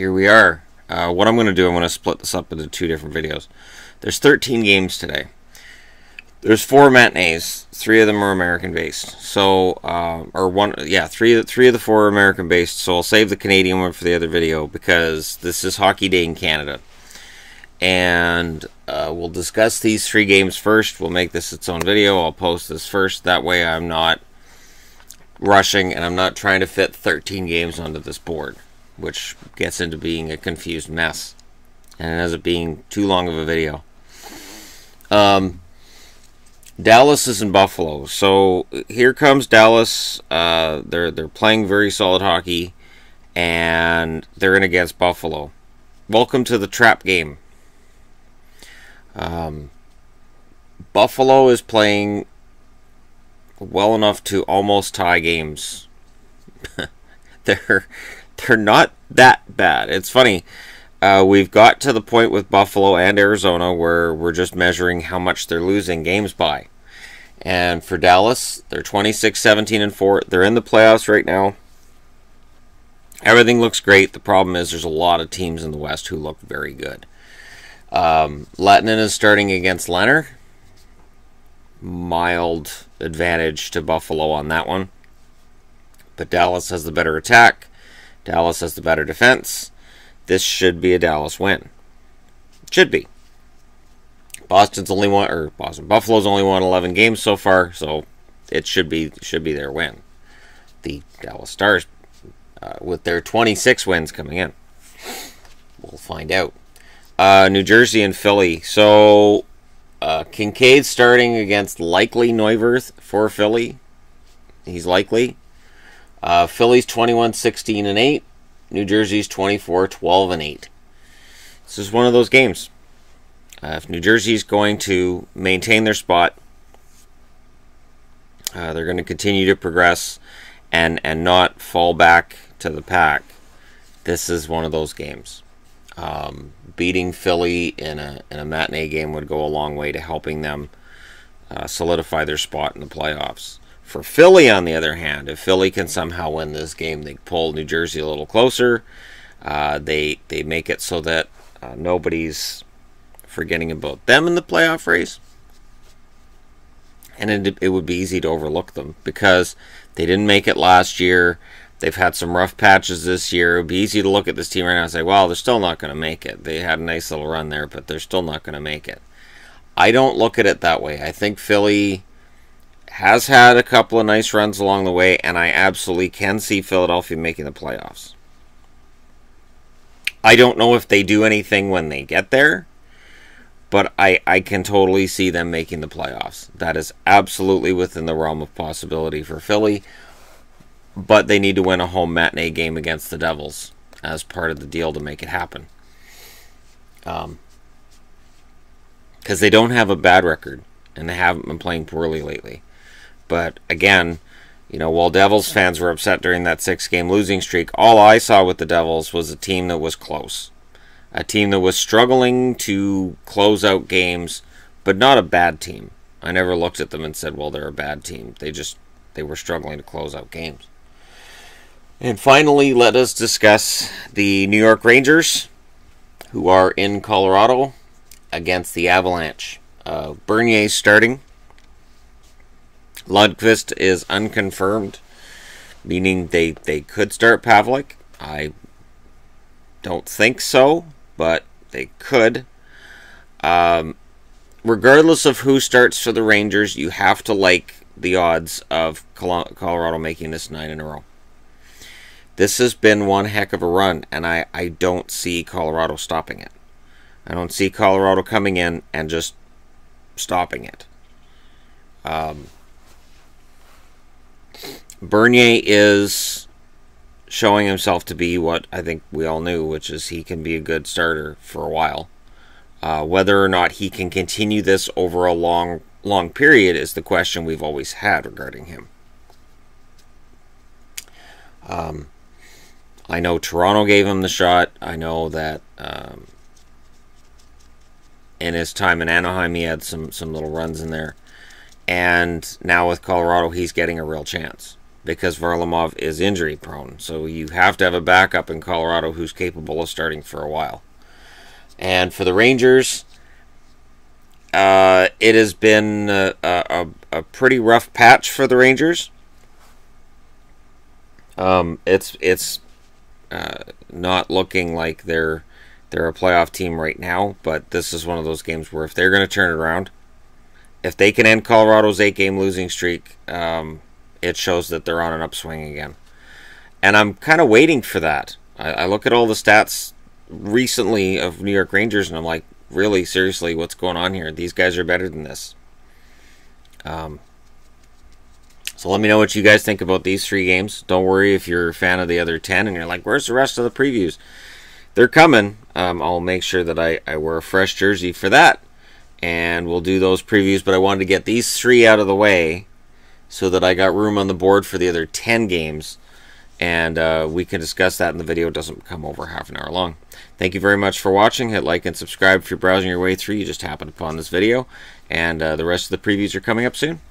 Here we are. What I'm going to do, I'm going to split this up into two different videos. There's 13 games today. There's 4 matinees. 3 of them are American-based. So, three of the 4 are American-based. So I'll save the Canadian one for the other video because this is Hockey Day in Canada. And we'll discuss these 3 games first. We'll make this its own video. I'll post this first. That way I'm not rushing and I'm not trying to fit 13 games onto this board, which gets into being a confused mess and it ends up being too long of a video. Dallas is in Buffalo, so here comes Dallas. They're playing very solid hockey, and they're in against Buffalo. Welcome to the trap game. Buffalo is playing well enough to almost tie games. They're not that bad. It's funny. We've got to the point with Buffalo and Arizona where we're just measuring how much they're losing games by. And for Dallas, they're 26-17-4. They're in the playoffs right now. Everything looks great. The problem is there's a lot of teams in the West who look very good. Lettinen is starting against Leonard. Mild advantage to Buffalo on that one. But Dallas has the better attack. Dallas has the better defense. This should be a Dallas win. Should be. Buffalo's only won 11 games so far, so it should be their win. The Dallas Stars, with their 26 wins coming in, we'll find out. New Jersey and Philly. So Kincaid starting against likely Neuwirth for Philly. He's likely. Philly's 21-16-8. New Jersey's 24-12-8. This is one of those games. If New Jersey's going to maintain their spot, they're going to continue to progress and not fall back to the pack. This is one of those games. Beating Philly in a matinee game would go a long way to helping them solidify their spot in the playoffs. For Philly, on the other hand, if Philly can somehow win this game, they pull New Jersey a little closer. They make it so that nobody's forgetting about them in the playoff race. And it would be easy to overlook them because they didn't make it last year. They've had some rough patches this year. It would be easy to look at this team right now and say, well, they're still not going to make it. They had a nice little run there, but they're still not going to make it. I don't look at it that way. I think Philly has had a couple of nice runs along the way, and I absolutely can see Philadelphia making the playoffs. I don't know if they do anything when they get there, but I can totally see them making the playoffs. That is absolutely within the realm of possibility for Philly, but they need to win a home matinee game against the Devils as part of the deal to make it happen. Because they don't have a bad record, and they haven't been playing poorly lately. But again, while Devils fans were upset during that 6-game losing streak, all I saw with the Devils was a team that was close. A team that was struggling to close out games, but not a bad team. I never looked at them and said, well, they're a bad team. They were struggling to close out games. And finally, let us discuss the New York Rangers, who are in Colorado against the Avalanche. Bernier's starting. Lundqvist is unconfirmed, meaning they could start Pavlik. I don't think so, but they could. Regardless of who starts for the Rangers, you have to like the odds of Colorado making this 9 in a row. This has been one heck of a run, and I don't see Colorado stopping it. I don't see Colorado coming in and just stopping it. Bernier is showing himself to be what I think we all knew, which is he can be a good starter for a while. Whether or not he can continue this over a long period is the question we've always had regarding him. I know Toronto gave him the shot. I know that in his time in Anaheim he had some little runs in there. And now with Colorado he's getting a real chance. because Varlamov is injury prone. So you have to have a backup in Colorado who's capable of starting for a while. And for the Rangers, it has been a pretty rough patch for the Rangers. It's not looking like they're a playoff team right now, but this is one of those games where if they're going to turn it around, if they can end Colorado's 8-game losing streak, it shows that they're on an upswing again. And I'm kind of waiting for that. I look at all the stats recently of New York Rangers, and I'm like, really, seriously, what's going on here? These guys are better than this. So let me know what you guys think about these 3 games. Don't worry if you're a fan of the other 10 and you're like, where's the rest of the previews? They're coming. I'll make sure that I wear a fresh jersey for that, and we'll do those previews. But I wanted to get these 3 out of the way so that I got room on the board for the other 10 games, and we can discuss that in the video. It doesn't come over half an hour long. Thank you very much for watching. Hit like and subscribe if you're browsing your way through. You just happened upon this video, and the rest of the previews are coming up soon.